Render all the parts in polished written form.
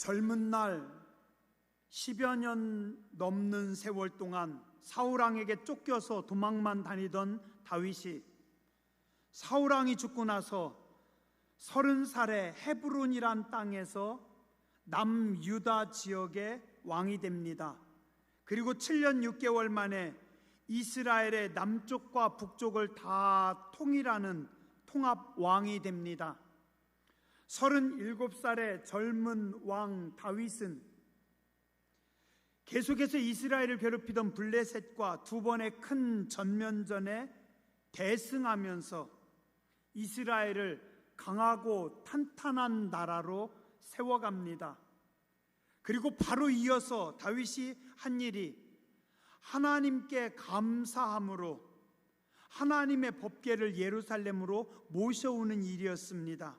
젊은 날 10여 년 넘는 세월 동안 사울왕에게 쫓겨서 도망만 다니던 다윗이 사울왕이 죽고 나서 30살에 헤브론이란 땅에서 남유다 지역의 왕이 됩니다. 그리고 7년 6개월 만에 이스라엘의 남쪽과 북쪽을 다 통일하는 통합왕이 됩니다. 37살의 젊은 왕 다윗은 계속해서 이스라엘을 괴롭히던 블레셋과 두 번의 큰 전면전에 대승하면서 이스라엘을 강하고 탄탄한 나라로 세워갑니다. 그리고 바로 이어서 다윗이 한 일이 하나님께 감사함으로 하나님의 법궤를 예루살렘으로 모셔오는 일이었습니다.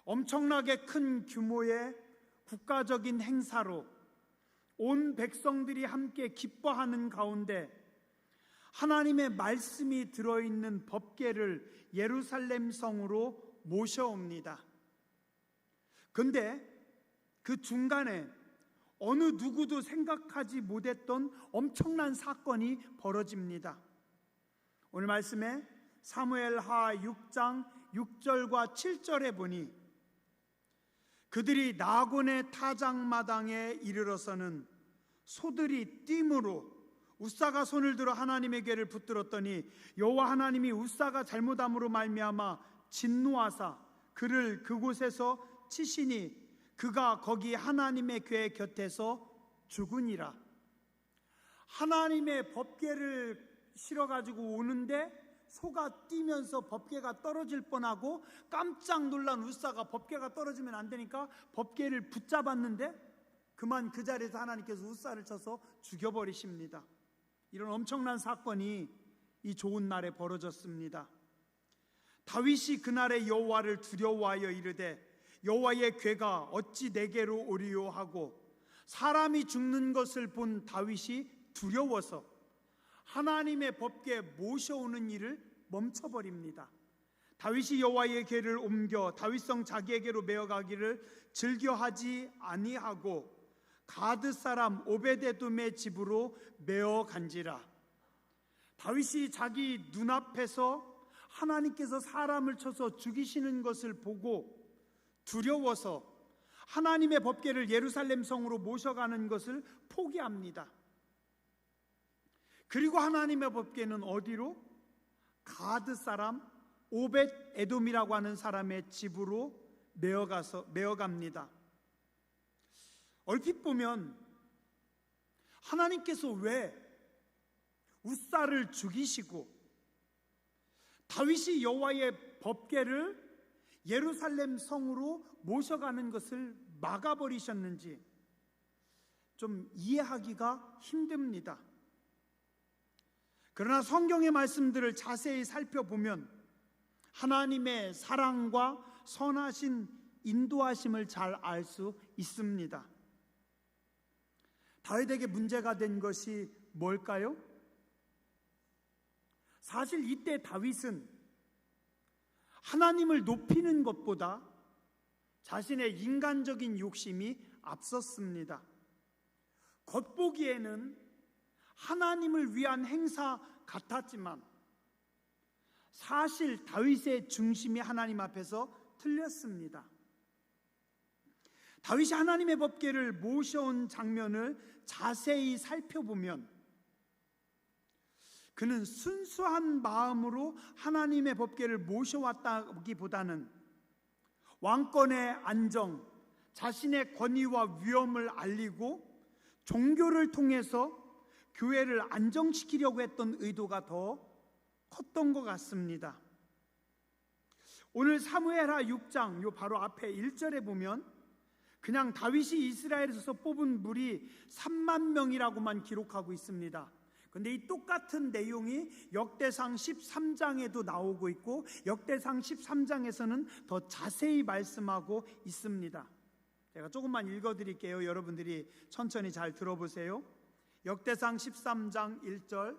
엄청나게 큰 규모의 국가적인 행사로 온 백성들이 함께 기뻐하는 가운데 하나님의 말씀이 들어있는 법궤를 예루살렘 성으로 모셔옵니다. 그런데 그 중간에 어느 누구도 생각하지 못했던 엄청난 사건이 벌어집니다. 오늘 말씀에 사무엘하 6장 6절과 7절에 보니 그들이 나곤의 타작마당에 이르러서는 소들이 띠므로 웃사가 손을 들어 하나님의 궤를 붙들었더니 여호와 하나님이 웃사가 잘못함으로 말미암아 진노하사 그를 그곳에서 치시니 그가 거기 하나님의 궤 곁에서 죽으니라. 하나님의 법궤를 실어가지고 오는데 소가 뛰면서 법궤가 떨어질 뻔하고 깜짝 놀란 웃사가 법궤가 떨어지면 안 되니까 법궤를 붙잡았는데 그만 그 자리에서 하나님께서 웃사를 쳐서 죽여버리십니다. 이런 엄청난 사건이 이 좋은 날에 벌어졌습니다. 다윗이 그날에 여호와를 두려워하여 이르되 여호와의 궤가 어찌 내게로 오리요 하고 사람이 죽는 것을 본 다윗이 두려워서 하나님의 법궤 모셔오는 일을 멈춰버립니다. 다윗이 여호와의 궤를 옮겨 다윗성 자기에게로 메어가기를 즐겨하지 아니하고 가드 사람 오베데돔의 집으로 메어간지라. 다윗이 자기 눈앞에서 하나님께서 사람을 쳐서 죽이시는 것을 보고 두려워서 하나님의 법궤를 예루살렘 성으로 모셔가는 것을 포기합니다. 그리고 하나님의 법궤는 어디로? 가드 사람 오벳 에돔이라고 하는 사람의 집으로 메어갑니다. 얼핏 보면 하나님께서 왜 웃사를 죽이시고 다윗이 여호와의 법궤를 예루살렘 성으로 모셔가는 것을 막아버리셨는지 좀 이해하기가 힘듭니다. 그러나 성경의 말씀들을 자세히 살펴보면 하나님의 사랑과 선하신 인도하심을 잘 알 수 있습니다. 다윗에게 문제가 된 것이 뭘까요? 사실 이때 다윗은 하나님을 높이는 것보다 자신의 인간적인 욕심이 앞섰습니다. 겉보기에는 하나님을 위한 행사 같았지만 사실 다윗의 중심이 하나님 앞에서 틀렸습니다. 다윗이 하나님의 법궤를 모셔온 장면을 자세히 살펴보면 그는 순수한 마음으로 하나님의 법궤를 모셔왔다기보다는 왕권의 안정, 자신의 권위와 위엄을 알리고 종교를 통해서 교회를 안정시키려고 했던 의도가 더 컸던 것 같습니다. 오늘 사무엘하 6장 요 바로 앞에 1절에 보면 그냥 다윗이 이스라엘에서 뽑은 무리 3만 명이라고만 기록하고 있습니다. 그런데 이 똑같은 내용이 역대상 13장에도 나오고 있고 역대상 13장에서는 더 자세히 말씀하고 있습니다. 제가 조금만 읽어드릴게요. 여러분들이 천천히 잘 들어보세요. 역대상 13장 1절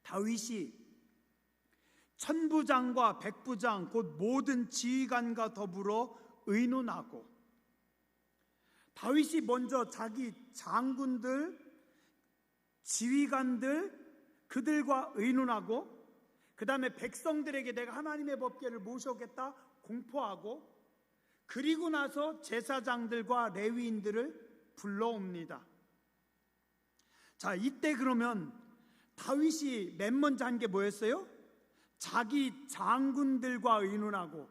다윗이 천부장과 백부장 곧 모든 지휘관과 더불어 의논하고, 다윗이 먼저 자기 장군들, 지휘관들 그들과 의논하고, 그 다음에 백성들에게 내가 하나님의 법궤를 모셔오겠다 공포하고, 그리고 나서 제사장들과 레위인들을 불러옵니다. 자, 이때 그러면 다윗이 맨 먼저 한 게 뭐였어요? 자기 장군들과 의논하고,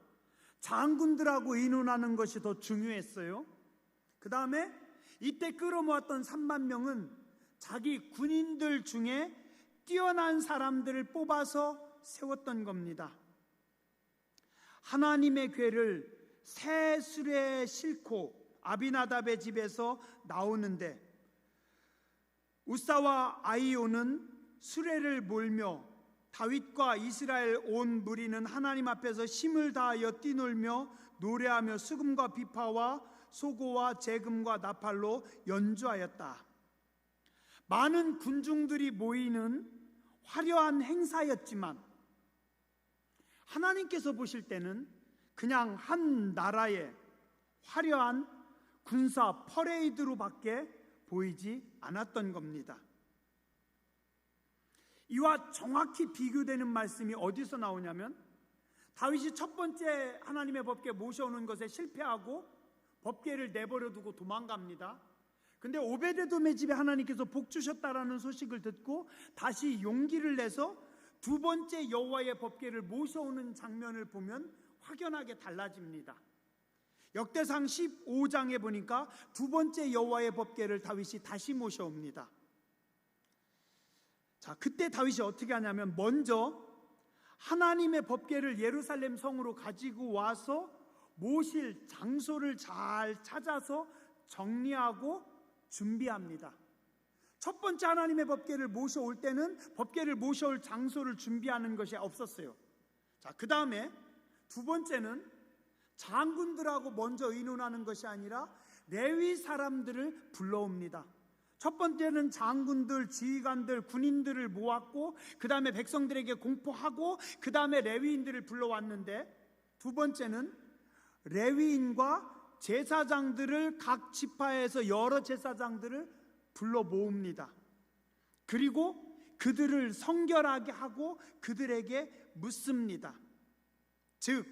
장군들하고 의논하는 것이 더 중요했어요. 그 다음에 이때 끌어모았던 3만 명은 자기 군인들 중에 뛰어난 사람들을 뽑아서 세웠던 겁니다. 하나님의 궤를 새 수레에 싣고 아비나답의 집에서 나오는데, 우사와 아히오는 수레를 몰며 다윗과 이스라엘 온 무리는 하나님 앞에서 힘을 다하여 뛰놀며 노래하며 수금과 비파와 소고와 재금과 나팔로 연주하였다. 많은 군중들이 모이는 화려한 행사였지만 하나님께서 보실 때는 그냥 한 나라의 화려한 군사 퍼레이드로밖에 보이지 않았던 겁니다. 이와 정확히 비교되는 말씀이 어디서 나오냐면, 다윗이 첫 번째 하나님의 법궤 모셔오는 것에 실패하고 법궤를 내버려 두고 도망갑니다. 근데 오베데돔의 집에 하나님께서 복 주셨다라는 소식을 듣고 다시 용기를 내서 두 번째 여호와의 법궤를 모셔오는 장면을 보면 확연하게 달라집니다. 역대상 15장에 보니까 두 번째 여호와의 법궤를 다윗이 다시 모셔옵니다. 자, 그때 다윗이 어떻게 하냐면, 먼저 하나님의 법궤를 예루살렘 성으로 가지고 와서 모실 장소를 잘 찾아서 정리하고 준비합니다. 첫 번째 하나님의 법궤를 모셔올 때는 법궤를 모셔올 장소를 준비하는 것이 없었어요. 자, 그 다음에 두 번째는 장군들하고 먼저 의논하는 것이 아니라 레위 사람들을 불러옵니다. 첫 번째는 장군들, 지휘관들, 군인들을 모았고, 그 다음에 백성들에게 공포하고, 그 다음에 레위인들을 불러왔는데, 두 번째는 레위인과 제사장들을 각 지파에서 여러 제사장들을 불러 모읍니다. 그리고 그들을 성결하게 하고 그들에게 묻습니다. 즉,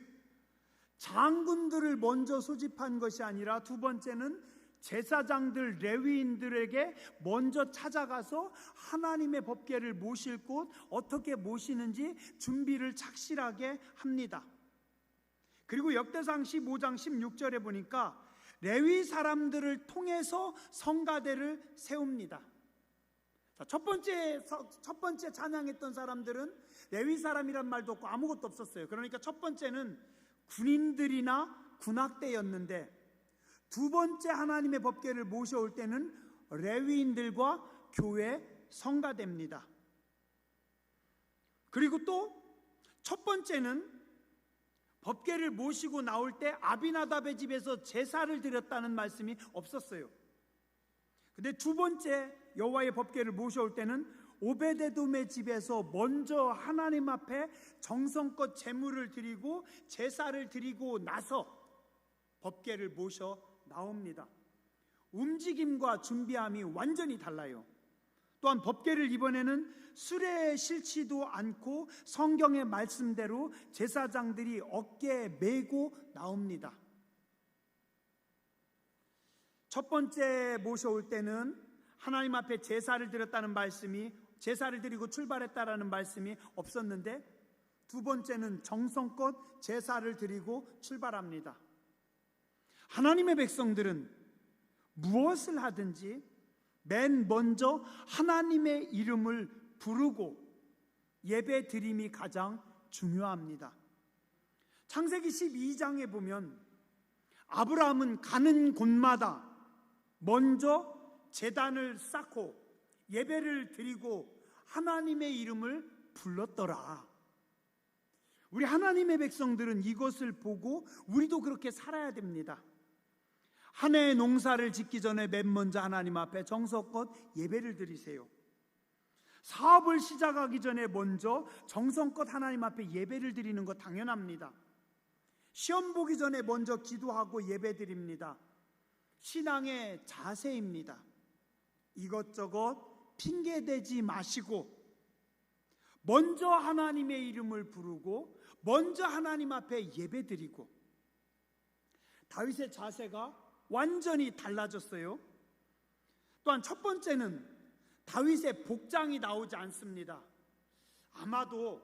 장군들을 먼저 소집한 것이 아니라 두 번째는 제사장들, 레위인들에게 먼저 찾아가서 하나님의 법궤를 모실 곳, 어떻게 모시는지 준비를 착실하게 합니다. 그리고 역대상 15장 16절에 보니까 레위 사람들을 통해서 성가대를 세웁니다. 자, 첫 번째 찬양했던 사람들은 레위 사람이란 말도 없고 아무것도 없었어요. 그러니까 첫 번째는 군인들이나 군악대였는데, 두 번째 하나님의 법궤를 모셔올 때는 레위인들과 교회 성가대입니다. 그리고 또 첫 번째는 법궤를 모시고 나올 때 아비나답의 집에서 제사를 드렸다는 말씀이 없었어요. 근데 두 번째 여호와의 법궤를 모셔올 때는 오베데돔의 집에서 먼저 하나님 앞에 정성껏 제물을 드리고 제사를 드리고 나서 법궤를 모셔 나옵니다. 움직임과 준비함이 완전히 달라요. 또한 법궤를 이번에는 수레에 싣지도 않고 성경의 말씀대로 제사장들이 어깨에 메고 나옵니다. 첫 번째 모셔올 때는 하나님 앞에 제사를 드렸다는 말씀이, 제사를 드리고 출발했다라는 말씀이 없었는데, 두 번째는 정성껏 제사를 드리고 출발합니다. 하나님의 백성들은 무엇을 하든지 맨 먼저 하나님의 이름을 부르고 예배 드림이 가장 중요합니다. 창세기 12장에 보면 아브라함은 가는 곳마다 먼저 제단을 쌓고 예배를 드리고 하나님의 이름을 불렀더라. 우리 하나님의 백성들은 이것을 보고 우리도 그렇게 살아야 됩니다. 한 해의 농사를 짓기 전에 맨 먼저 하나님 앞에 정성껏 예배를 드리세요. 사업을 시작하기 전에 먼저 정성껏 하나님 앞에 예배를 드리는 거 당연합니다. 시험 보기 전에 먼저 기도하고 예배 드립니다. 신앙의 자세입니다. 이것저것 핑계대지 마시고 먼저 하나님의 이름을 부르고 먼저 하나님 앞에 예배 드리고. 다윗의 자세가 완전히 달라졌어요. 또한 첫 번째는 다윗의 복장이 나오지 않습니다. 아마도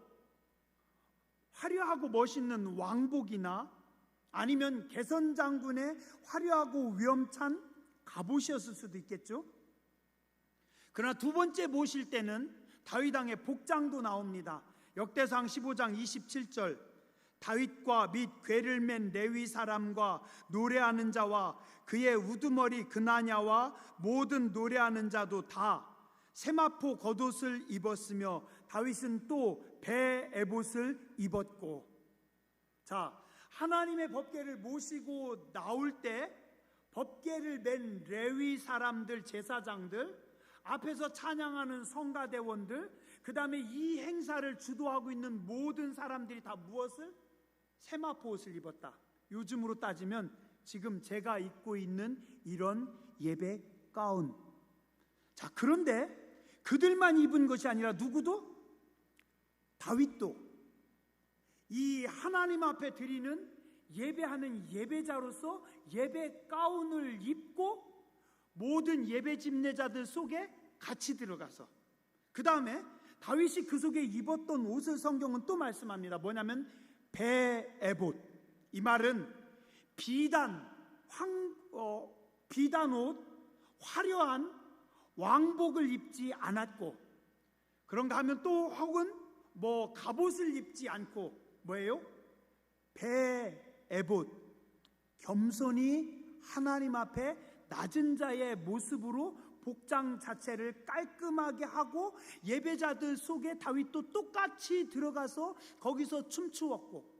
화려하고 멋있는 왕복이나 아니면 개선 장군의 화려하고 위험찬 갑옷이었을 수도 있겠죠. 그러나 두 번째 보실 때는 다윗 왕의 복장도 나옵니다. 역대상 15장 27절, 다윗과 및 궤를 맨 레위 사람과 노래하는 자와 그의 우두머리 그나냐와 모든 노래하는 자도 다 세마포 겉옷을 입었으며 다윗은 또 배 에봇을 입었고. 자, 하나님의 법궤를 모시고 나올 때 법궤를 맨 레위 사람들, 제사장들, 앞에서 찬양하는 성가대원들, 그 다음에 이 행사를 주도하고 있는 모든 사람들이 다 무엇을? 세마포 옷을 입었다. 요즘으로 따지면 지금 제가 입고 있는 이런 예배 가운. 자, 그런데 그들만 입은 것이 아니라 누구도? 다윗도 이 하나님 앞에 드리는 예배하는 예배자로서 예배 가운을 입고 모든 예배 집례자들 속에 같이 들어가서, 그 다음에 다윗이 그 속에 입었던 옷을 성경은 또 말씀합니다. 뭐냐면 배 에봇. 이 말은 비단 옷, 화려한 왕복을 입지 않았고, 그런가 하면 또 혹은 갑옷을 입지 않고 뭐예요? 배 에봇, 겸손히 하나님 앞에 낮은 자의 모습으로 복장 자체를 깔끔하게 하고 예배자들 속에 다윗도 똑같이 들어가서 거기서 춤추었고,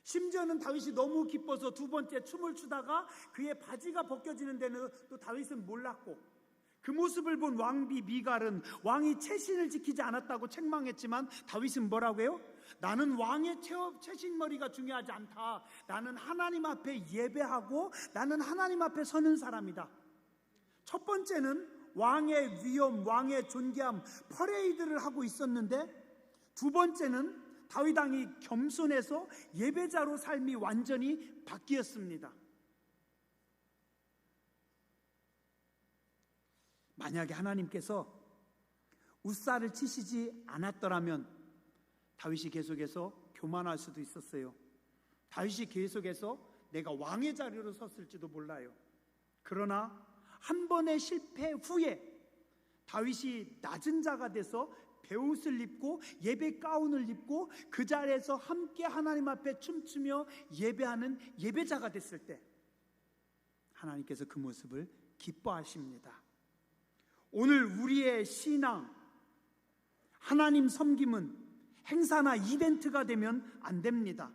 심지어는 다윗이 너무 기뻐서 두 번째 춤을 추다가 그의 바지가 벗겨지는 데는 또 다윗은 몰랐고, 그 모습을 본 왕비 미갈은 왕이 채신을 지키지 않았다고 책망했지만 다윗은 뭐라고 해요? 나는 왕의 채신머리가 중요하지 않다. 나는 하나님 앞에 예배하고 나는 하나님 앞에 서는 사람이다. 첫 번째는 왕의 위엄, 왕의 존귀함, 퍼레이드를 하고 있었는데, 두 번째는 다윗 왕이 겸손해서 예배자로 삶이 완전히 바뀌었습니다. 만약에 하나님께서 웃살을 치시지 않았더라면 다윗이 계속해서 교만할 수도 있었어요. 다윗이 계속해서 내가 왕의 자리로 섰을지도 몰라요. 그러나 한 번의 실패 후에 다윗이 낮은 자가 돼서 베옷을 입고 예배 가운을 입고 그 자리에서 함께 하나님 앞에 춤추며 예배하는 예배자가 됐을 때 하나님께서 그 모습을 기뻐하십니다. 오늘 우리의 신앙, 하나님 섬김은 행사나 이벤트가 되면 안 됩니다.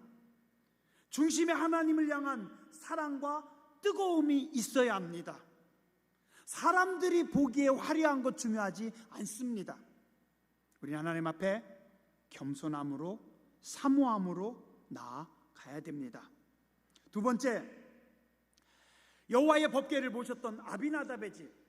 중심에 하나님을 향한 사랑과 뜨거움이 있어야 합니다. 사람들이 보기에 화려한 것 중요하지 않습니다. 우리 하나님 앞에 겸손함으로, 사모함으로 나아가야 됩니다. 두 번째, 여호와의 법궤를 모셨던 아비나답의 집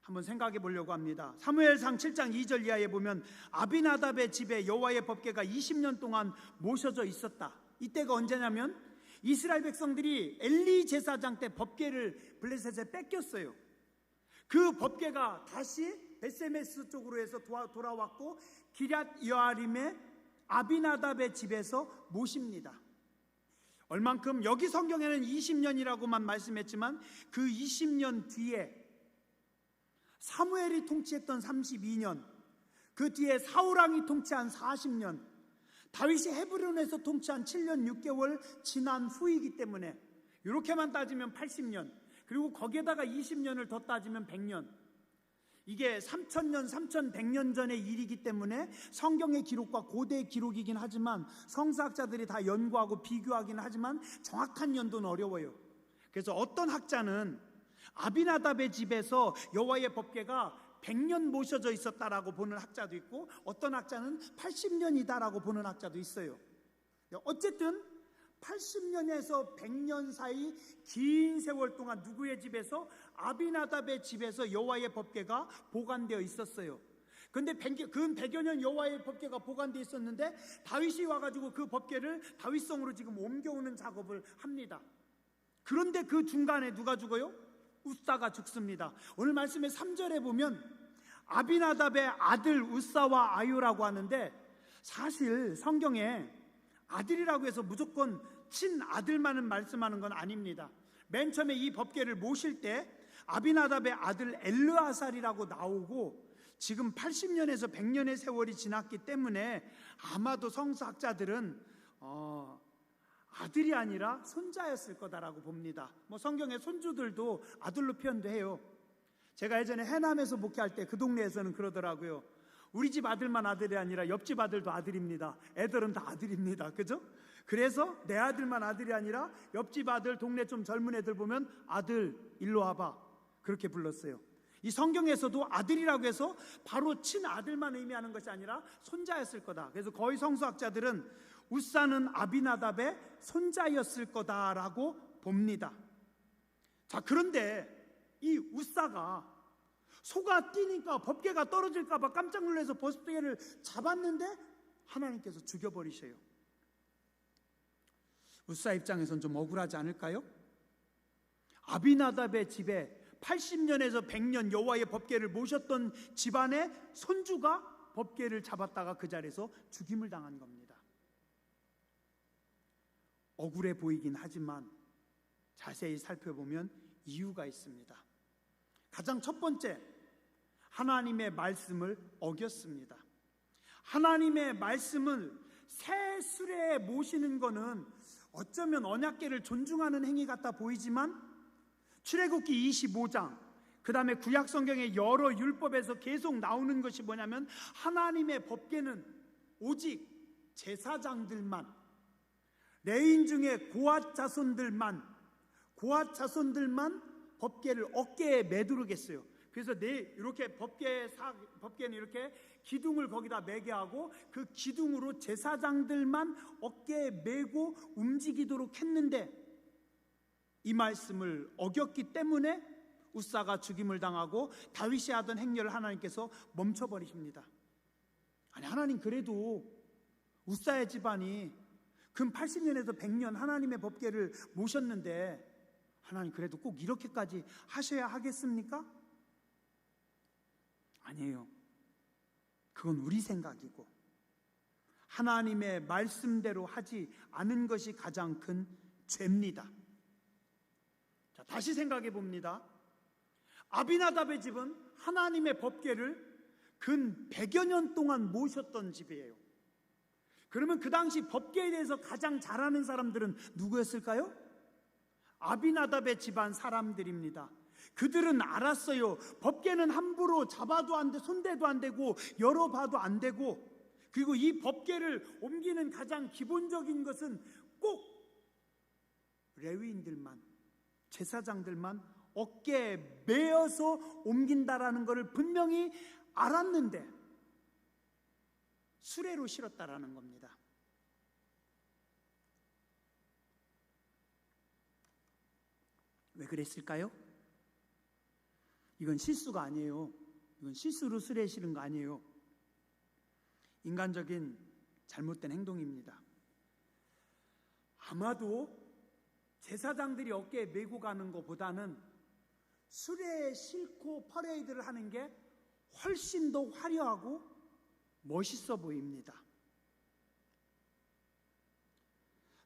한번 생각해 보려고 합니다. 사무엘상 7장 2절 이하에 보면 아비나답의 집에 여호와의 법궤가 20년 동안 모셔져 있었다. 이때가 언제냐면 이스라엘 백성들이 엘리 제사장 때 법궤를 블레셋에 뺏겼어요. 그 법궤가 다시 베세메스 쪽으로 해서 돌아왔고 기럇 여아림의 아비나답의 집에서 모십니다. 얼만큼 여기 성경에는 20년이라고만 말씀했지만 그 20년 뒤에 사무엘이 통치했던 32년, 그 뒤에 사울왕이 통치한 40년, 다윗이 헤브론에서 통치한 7년 6개월 지난 후이기 때문에 이렇게만 따지면 80년, 그리고 거기에다가 20년을 더 따지면 100년, 이게 3000년, 3100년 전의 일이기 때문에 성경의 기록과 고대의 기록이긴 하지만 성사학자들이 다 연구하고 비교하긴 하지만 정확한 연도는 어려워요. 그래서 어떤 학자는 아비나답의 집에서 여호와의 법궤가 100년 모셔져 있었다라고 보는 학자도 있고 어떤 학자는 80년이다라고 보는 학자도 있어요. 어쨌든 80년에서 100년 사이 긴 세월 동안 누구의 집에서? 아비나답의 집에서 여호와의 법궤가 보관되어 있었어요. 근데 근 100여 년 여호와의 법궤가 보관되어 있었는데 다윗이 와가지고 그 법궤를 다윗성으로 지금 옮겨오는 작업을 합니다. 그런데 그 중간에 누가 죽어요? 우사가 죽습니다. 오늘 말씀의 3절에 보면 아비나답의 아들 우사와 아유라고 하는데, 사실 성경에 아들이라고 해서 무조건 친아들만은 말씀하는 건 아닙니다. 맨 처음에 이 법궤를 모실 때 아비나답의 아들 엘르아살이라고 나오고, 지금 80년에서 100년의 세월이 지났기 때문에 아마도 성서학자들은 아들이 아니라 손자였을 거다라고 봅니다. 성경의 손주들도 아들로 표현도 해요. 제가 예전에 해남에서 목회할 때 그 동네에서는 그러더라고요. 우리 집 아들만 아들이 아니라 옆집 아들도 아들입니다. 애들은 다 아들입니다. 그죠? 그래서 내 아들만 아들이 아니라 옆집 아들, 동네 좀 젊은 애들 보면 아들 일로 와봐, 그렇게 불렀어요. 이 성경에서도 아들이라고 해서 바로 친아들만 의미하는 것이 아니라 손자였을 거다. 그래서 거의 성서학자들은 우사는 아비나답의 손자였을 거다라고 봅니다. 자, 그런데 이 우사가 소가 뛰니까 법궤가 떨어질까 봐 깜짝 놀라서 법궤를 잡았는데 하나님께서 죽여버리셔요. 우사 입장에선 좀 억울하지 않을까요? 아비나답의 집에 80년에서 100년 여호와의 법궤를 모셨던 집안의 손주가 법궤를 잡았다가 그 자리에서 죽임을 당한 겁니다. 억울해 보이긴 하지만 자세히 살펴보면 이유가 있습니다. 가장 첫 번째, 하나님의 말씀을 어겼습니다. 하나님의 말씀을 새 수레에 모시는 것은 어쩌면 언약궤를 존중하는 행위 같아 보이지만 출애굽기 25장, 그 다음에 구약성경의 여러 율법에서 계속 나오는 것이 뭐냐면 하나님의 법궤는 오직 제사장들만, 레인 중에 고앗 자손들만 법궤를 어깨에 매두르게 했어요. 그래서 이렇게 법궤는 이렇게 기둥을 거기다 매게 하고 그 기둥으로 제사장들만 어깨에 메고 움직이도록 했는데, 이 말씀을 어겼기 때문에 우사가 죽임을 당하고 다윗이 하던 행렬을 하나님께서 멈춰버리십니다. 아니, 하나님 그래도 우사의 집안이 근 80년에서 100년 하나님의 법궤를 모셨는데 하나님 그래도 꼭 이렇게까지 하셔야 하겠습니까? 아니에요. 그건 우리 생각이고 하나님의 말씀대로 하지 않은 것이 가장 큰 죄입니다. 자, 다시 생각해 봅니다. 아비나답의 집은 하나님의 법궤를 근 100여 년 동안 모셨던 집이에요. 그러면 그 당시 법궤에 대해서 가장 잘 아는 사람들은 누구였을까요? 아비나답의 집안 사람들입니다. 그들은 알았어요. 법궤는 함부로 잡아도 안 돼, 손대도 안 되고 열어봐도 안 되고, 그리고 이 법궤를 옮기는 가장 기본적인 것은 꼭 레위인들만, 제사장들만 어깨에 메어서 옮긴다라는 것을 분명히 알았는데 수레로 실었다라는 겁니다. 왜 그랬을까요? 이건 실수가 아니에요. 이건 실수로 수레에 실은 거 아니에요. 인간적인 잘못된 행동입니다. 아마도 제사장들이 어깨에 메고 가는 것보다는 수레에 싣고 퍼레이드를 하는 게 훨씬 더 화려하고 멋있어 보입니다.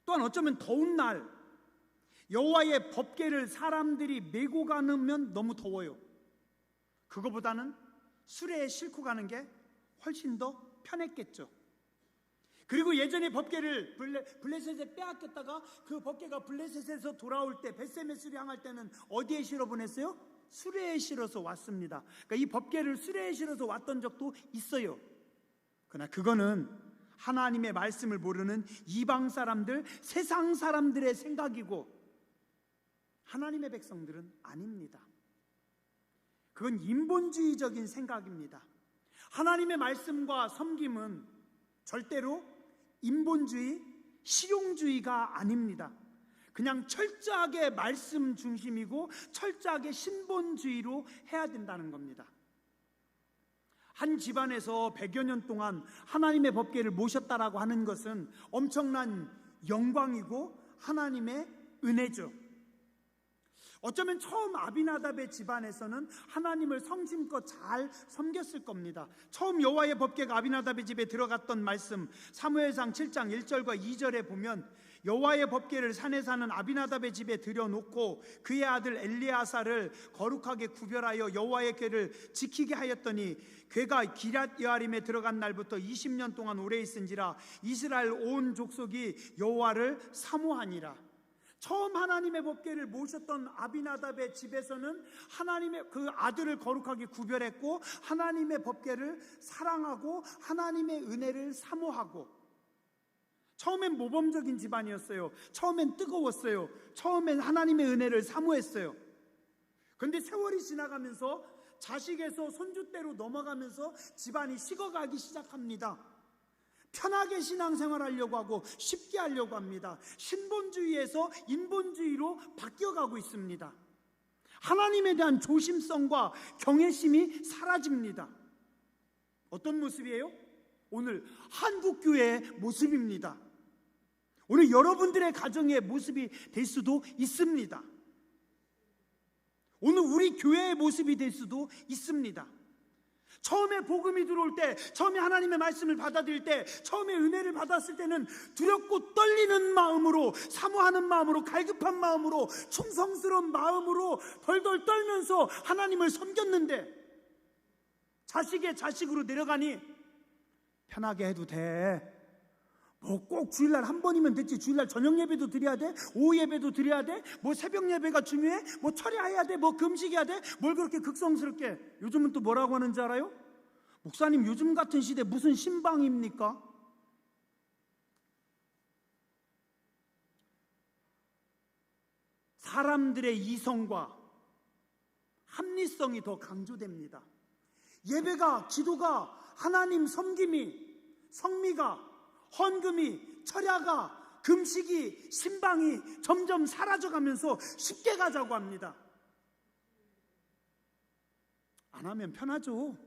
또한 어쩌면 더운 날 여호와의 법궤를 사람들이 메고 가면 너무 더워요. 그거보다는 수레에 싣고 가는 게 훨씬 더 편했겠죠. 그리고 예전에 법궤를 블레셋에 빼앗겼다가 그 법궤가 블레셋에서 돌아올 때 벳세메스로 향할 때는 어디에 실어 보냈어요? 수레에 실어서 왔습니다. 그러니까 이 법궤를 수레에 실어서 왔던 적도 있어요. 그러나 그거는 하나님의 말씀을 모르는 이방 사람들, 세상 사람들의 생각이고 하나님의 백성들은 아닙니다. 그건 인본주의적인 생각입니다. 하나님의 말씀과 섬김은 절대로 인본주의, 실용주의가 아닙니다. 그냥 철저하게 말씀 중심이고 철저하게 신본주의로 해야 된다는 겁니다. 한 집안에서 100여 년 동안 하나님의 법궤를 모셨다라고 하는 것은 엄청난 영광이고 하나님의 은혜죠. 어쩌면 처음 아비나답의 집안에서는 하나님을 성심껏 잘 섬겼을 겁니다. 처음 여호와의 법궤가 아비나답의 집에 들어갔던 말씀 사무엘상 7장 1절과 2절에 보면 여호와의 법궤를 산에 사는 아비나답의 집에 들여놓고 그의 아들 엘리아사를 거룩하게 구별하여 여호와의 궤를 지키게 하였더니 궤가 기럇 여아림에 들어간 날부터 20년 동안 오래 있은지라 이스라엘 온 족속이 여호와를 사모하니라. 처음 하나님의 법궤를 모셨던 아비나답의 집에서는 하나님의 그 아들을 거룩하게 구별했고 하나님의 법궤를 사랑하고 하나님의 은혜를 사모하고, 처음엔 모범적인 집안이었어요. 처음엔 뜨거웠어요. 처음엔 하나님의 은혜를 사모했어요. 그런데 세월이 지나가면서 자식에서 손주때로 넘어가면서 집안이 식어가기 시작합니다. 편하게 신앙생활 하려고 하고 쉽게 하려고 합니다. 신본주의에서 인본주의로 바뀌어가고 있습니다. 하나님에 대한 조심성과 경외심이 사라집니다. 어떤 모습이에요? 오늘 한국교회의 모습입니다. 오늘 여러분들의 가정의 모습이 될 수도 있습니다. 오늘 우리 교회의 모습이 될 수도 있습니다. 처음에 복음이 들어올 때, 처음에 하나님의 말씀을 받아들일 때, 처음에 은혜를 받았을 때는 두렵고 떨리는 마음으로, 사모하는 마음으로, 갈급한 마음으로, 충성스러운 마음으로 덜덜 떨면서 하나님을 섬겼는데 자식의 자식으로 내려가니 편하게 해도 돼. 뭐 꼭 주일날 한 번이면 됐지. 주일날 저녁 예배도 드려야 돼? 오후 예배도 드려야 돼? 뭐 새벽 예배가 중요해? 뭐 철야해야 돼? 뭐 금식해야 돼? 뭘 그렇게 극성스럽게. 요즘은 또 뭐라고 하는지 알아요? 목사님, 요즘 같은 시대 무슨 신방입니까? 사람들의 이성과 합리성이 더 강조됩니다. 예배가, 기도가, 하나님 섬김이, 성미가, 헌금이, 철야가, 금식이, 신방이 점점 사라져가면서 쉽게 가자고 합니다. 안 하면 편하죠.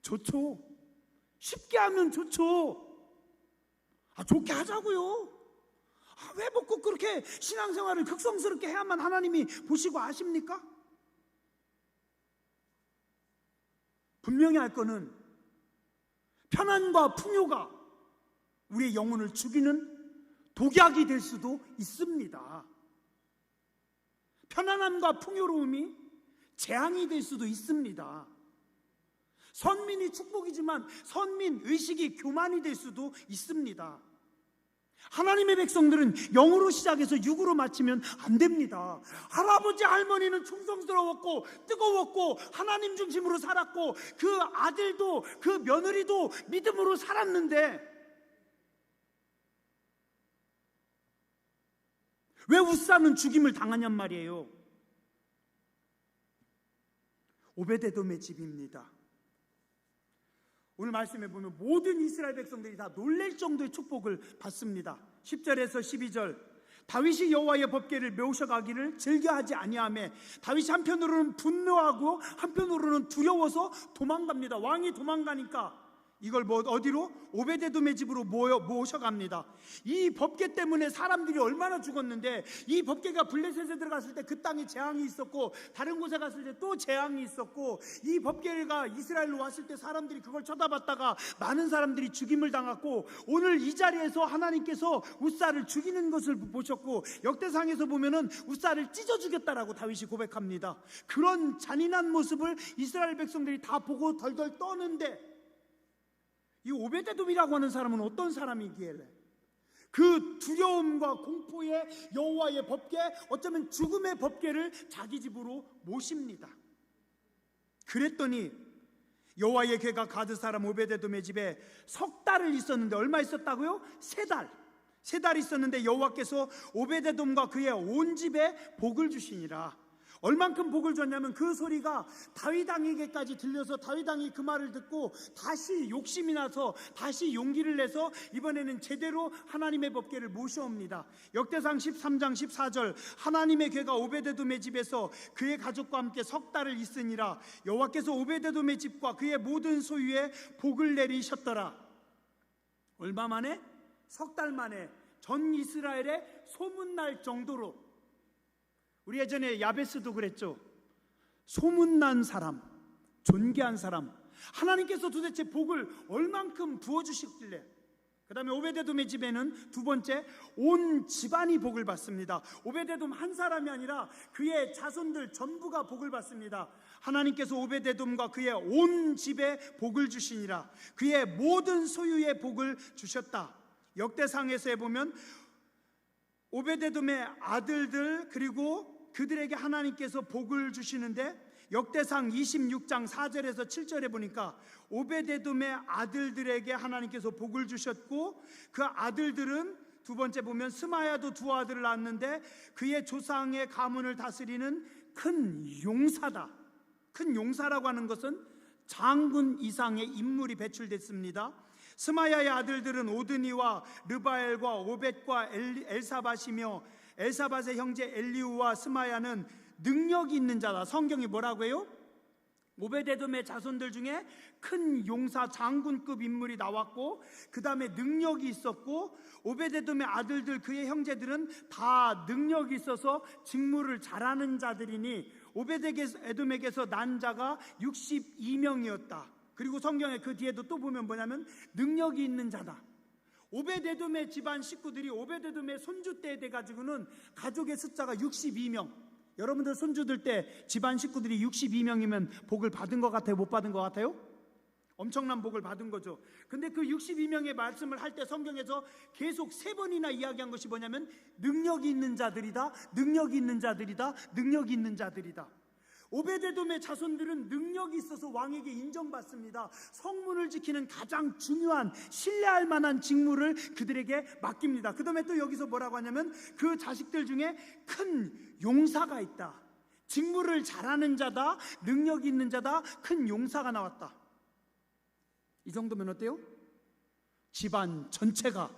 좋죠. 쉽게 하면 좋죠. 좋게 하자고요. 왜 뭐 꼭 그렇게 신앙생활을 극성스럽게 해야만 하나님이 보시고 아십니까? 분명히 할 거는 편안과 풍요가 우리의 영혼을 죽이는 독약이 될 수도 있습니다. 편안함과 풍요로움이 재앙이 될 수도 있습니다. 선민이 축복이지만 선민 의식이 교만이 될 수도 있습니다. 하나님의 백성들은 영으로 시작해서 육으로 마치면 안 됩니다. 할아버지 할머니는 충성스러웠고 뜨거웠고 하나님 중심으로 살았고 그 아들도 그 며느리도 믿음으로 살았는데 왜 웃사는 죽임을 당하냔 말이에요. 오베데돔의 집입니다. 오늘 말씀에 보면 모든 이스라엘 백성들이 다 놀랄 정도의 축복을 받습니다. 10절에서 12절, 다윗이 여호와의 법궤를 모셔가기를 즐겨하지 아니하며 다윗이 한편으로는 분노하고 한편으로는 두려워서 도망갑니다. 왕이 도망가니까 이걸 어디로? 오베데돔의 집으로 모셔갑니다. 이 법궤 때문에 사람들이 얼마나 죽었는데, 이 법궤가 블레셋에 들어갔을 때 그 땅에 재앙이 있었고 다른 곳에 갔을 때 또 재앙이 있었고, 이 법궤가 이스라엘로 왔을 때 사람들이 그걸 쳐다봤다가 많은 사람들이 죽임을 당했고, 오늘 이 자리에서 하나님께서 웃사를 죽이는 것을 보셨고, 역대상에서 보면은 웃사를 찢어 죽였다라고 다윗이 고백합니다. 그런 잔인한 모습을 이스라엘 백성들이 다 보고 덜덜 떠는데, 이 오베데돔이라고 하는 사람은 어떤 사람이기에 그 두려움과 공포의 여호와의 법궤, 어쩌면 죽음의 법궤를 자기 집으로 모십니다. 그랬더니 여호와의 궤가 가드 사람 오베데돔의 집에 석 달을 있었는데, 얼마 있었다고요? 세 달 있었는데 여호와께서 오베데돔과 그의 온 집에 복을 주시니라. 얼만큼 복을 줬냐면 그 소리가 다윗 왕에게까지 들려서 다윗 왕이 그 말을 듣고 다시 욕심이 나서 다시 용기를 내서 이번에는 제대로 하나님의 법궤를 모셔옵니다. 역대상 13장 14절 하나님의 궤가 오베데돔의 집에서 그의 가족과 함께 석 달을 있으니라. 여호와께서 오베데돔의 집과 그의 모든 소유에 복을 내리셨더라. 얼마 만에? 석 달 만에 전 이스라엘에 소문날 정도로. 우리 예전에 야베스도 그랬죠. 소문난 사람, 존귀한 사람, 하나님께서 도대체 복을 얼만큼 부어주셨길래. 그 다음에 오베데돔의 집에는 두 번째, 온 집안이 복을 받습니다. 오베데돔 한 사람이 아니라 그의 자손들 전부가 복을 받습니다. 하나님께서 오베데돔과 그의 온 집에 복을 주시니라. 그의 모든 소유에 복을 주셨다. 역대상에서 보면 오베데돔의 아들들 그리고 그들에게 하나님께서 복을 주시는데 역대상 26장 4절에서 7절에 보니까 오베데돔의 아들들에게 하나님께서 복을 주셨고 그 아들들은 두 번째 보면 스마야도 두 아들을 낳았는데 그의 조상의 가문을 다스리는 큰 용사다. 큰 용사라고 하는 것은 장군 이상의 인물이 배출됐습니다. 스마야의 아들들은 오드니와 르바엘과 오벳과 엘사밧이며 엘사밧의 형제 엘리우와 스마야는 능력이 있는 자다. 성경이 뭐라고 해요? 오베데돔의 자손들 중에 큰 용사 장군급 인물이 나왔고 그 다음에 능력이 있었고 오베데돔의 아들들 그의 형제들은 다 능력이 있어서 직무를 잘하는 자들이니 오베데돔에게서 난 자가 62명이었다. 그리고 성경에 그 뒤에도 또 보면 뭐냐면 능력이 있는 자다. 오베데돔의 집안 식구들이 오베데돔의 손주 때 돼가지고는 가족의 숫자가 62명. 여러분들 손주들 때 집안 식구들이 62명이면 복을 받은 것 같아요? 못 받은 것 같아요? 엄청난 복을 받은 거죠. 근데 그 62명의 말씀을 할 때 성경에서 계속 3번이나 이야기한 것이 뭐냐면 능력이 있는 자들이다, 능력이 있는 자들이다, 능력이 있는 자들이다. 오베데돔의 자손들은 능력이 있어서 왕에게 인정받습니다. 성문을 지키는 가장 중요한 신뢰할 만한 직무를 그들에게 맡깁니다. 그 다음에 또 여기서 뭐라고 하냐면 그 자식들 중에 큰 용사가 있다. 직무를 잘하는 자다, 능력이 있는 자다, 큰 용사가 나왔다. 이 정도면 어때요? 집안 전체가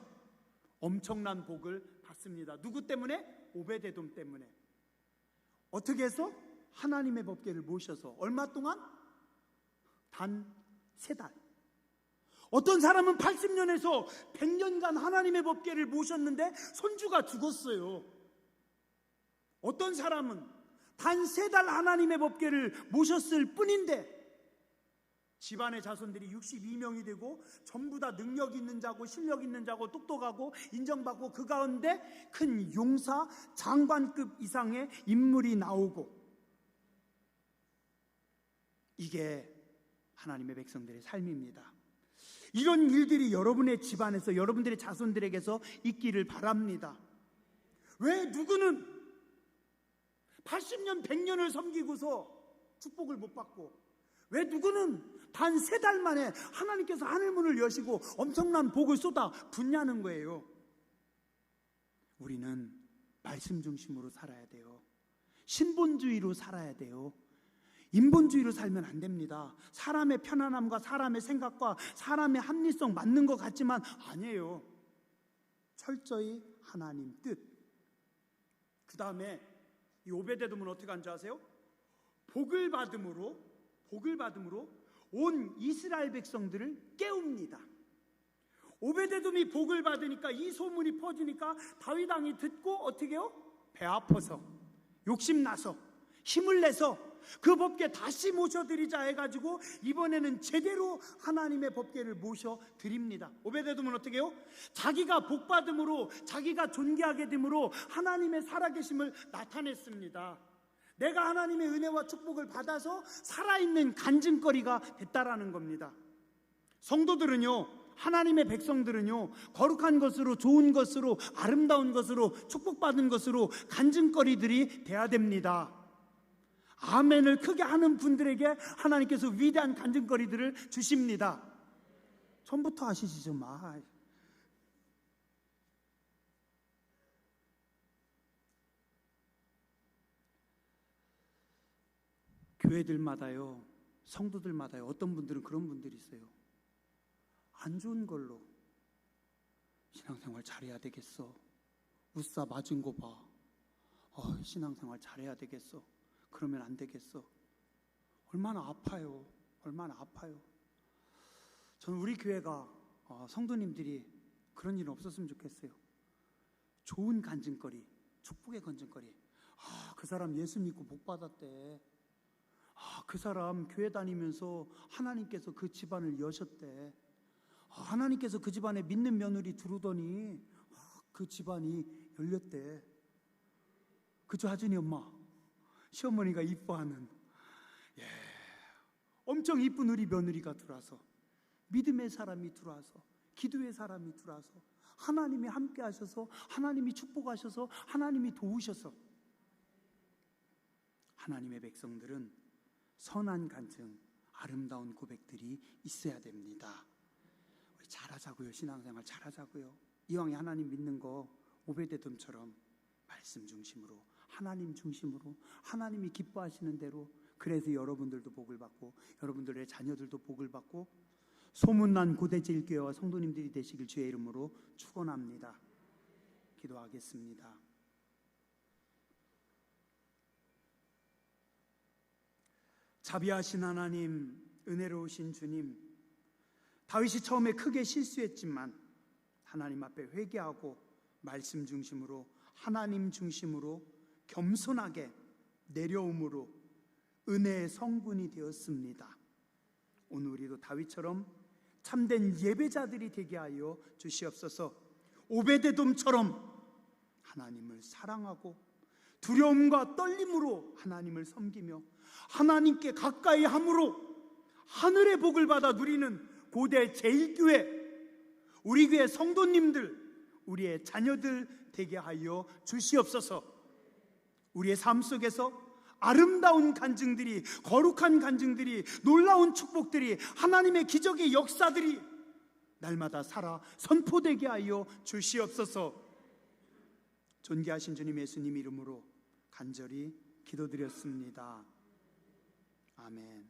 엄청난 복을 받습니다. 누구 때문에? 오베데돔 때문에. 어떻게 해서? 하나님의 법궤를 모셔서 얼마 동안? 단 3달. 어떤 사람은 80년에서 100년간 하나님의 법궤를 모셨는데 손주가 죽었어요. 어떤 사람은 단 3달 하나님의 법궤를 모셨을 뿐인데 집안의 자손들이 62명이 되고 전부 다 능력 있는 자고 실력 있는 자고 똑똑하고 인정받고 그 가운데 큰 용사 장관급 이상의 인물이 나오고, 이게 하나님의 백성들의 삶입니다. 이런 일들이 여러분의 집안에서 여러분들의 자손들에게서 있기를 바랍니다. 왜 누구는 80년 100년을 섬기고서 축복을 못 받고, 왜 누구는 단 3달 만에 하나님께서 하늘문을 여시고 엄청난 복을 쏟아 붓냐는 거예요. 우리는 말씀 중심으로 살아야 돼요. 신본주의로 살아야 돼요. 인본주의로 살면 안 됩니다. 사람의 편안함과 사람의 생각과 사람의 합리성 맞는 것 같지만 아니에요. 철저히 하나님 뜻. 그 다음에 이 오베데돔은 어떻게 한 줄 아세요? 복을 받음으로 온 이스라엘 백성들을 깨웁니다. 오베데돔이 복을 받으니까 이 소문이 퍼지니까 다윗 왕이 듣고 어떻게 해요? 배 아파서 욕심나서 힘을 내서 그 법궤 다시 모셔드리자 해가지고 이번에는 제대로 하나님의 법궤를 모셔드립니다. 오베데돔은 어떻게 해요? 자기가 복받음으로 자기가 존귀하게 됨으로 하나님의 살아계심을 나타냈습니다. 내가 하나님의 은혜와 축복을 받아서 살아있는 간증거리가 됐다라는 겁니다. 성도들은요, 하나님의 백성들은요, 거룩한 것으로, 좋은 것으로, 아름다운 것으로, 축복받은 것으로 간증거리들이 돼야 됩니다. 아멘을 크게 하는 분들에게 하나님께서 위대한 간증거리들을 주십니다. 처음부터 하시지 좀 마. 교회들마다요, 성도들마다요, 어떤 분들은 그런 분들이 있어요. 안 좋은 걸로 신앙생활 잘해야 되겠어. 우싸 맞은 거 봐. 신앙생활 잘해야 되겠어. 그러면 안 되겠어. 얼마나 아파요. 얼마나 아파요. 저는 우리 교회가 성도님들이 그런 일 없었으면 좋겠어요. 좋은 간증거리, 축복의 간증거리. 그 사람 예수 믿고 복 받았대. 그 사람 교회 다니면서 하나님께서 그 집안을 여셨대. 하나님께서 그 집안에 믿는 며느리 들어오더니 그 집안이 열렸대. 그죠, 하준이 엄마? 시어머니가 이뻐하는, 엄청 이쁜 우리 며느리가 들어와서, 믿음의 사람이 들어와서, 기도의 사람이 들어와서, 하나님이 함께 하셔서, 하나님이 축복하셔서, 하나님이 도우셔서, 하나님의 백성들은 선한 간증, 아름다운 고백들이 있어야 됩니다. 우리 잘하자고요. 신앙생활 잘하자고요. 이왕에 하나님 믿는 거 오베데돔처럼 말씀 중심으로, 하나님 중심으로, 하나님이 기뻐하시는 대로, 그래서 여러분들도 복을 받고 여러분들의 자녀들도 복을 받고 소문난 고대제일교회와 성도님들이 되시길 주의 이름으로 축원합니다. 기도하겠습니다. 자비하신 하나님, 은혜로우신 주님, 다윗이 처음에 크게 실수했지만 하나님 앞에 회개하고 말씀 중심으로, 하나님 중심으로 겸손하게 내려옴으로 은혜의 성군이 되었습니다. 오늘 우리도 다윗처럼 참된 예배자들이 되게 하여 주시옵소서. 오베데돔처럼 하나님을 사랑하고 두려움과 떨림으로 하나님을 섬기며 하나님께 가까이 함으로 하늘의 복을 받아 누리는 고대 제1교회, 우리 교회 성도님들, 우리의 자녀들 되게 하여 주시옵소서. 우리의 삶 속에서 아름다운 간증들이, 거룩한 간증들이, 놀라운 축복들이, 하나님의 기적의 역사들이 날마다 살아 선포되게 하여 주시옵소서. 존귀하신 주님 예수님 이름으로 간절히 기도드렸습니다. 아멘.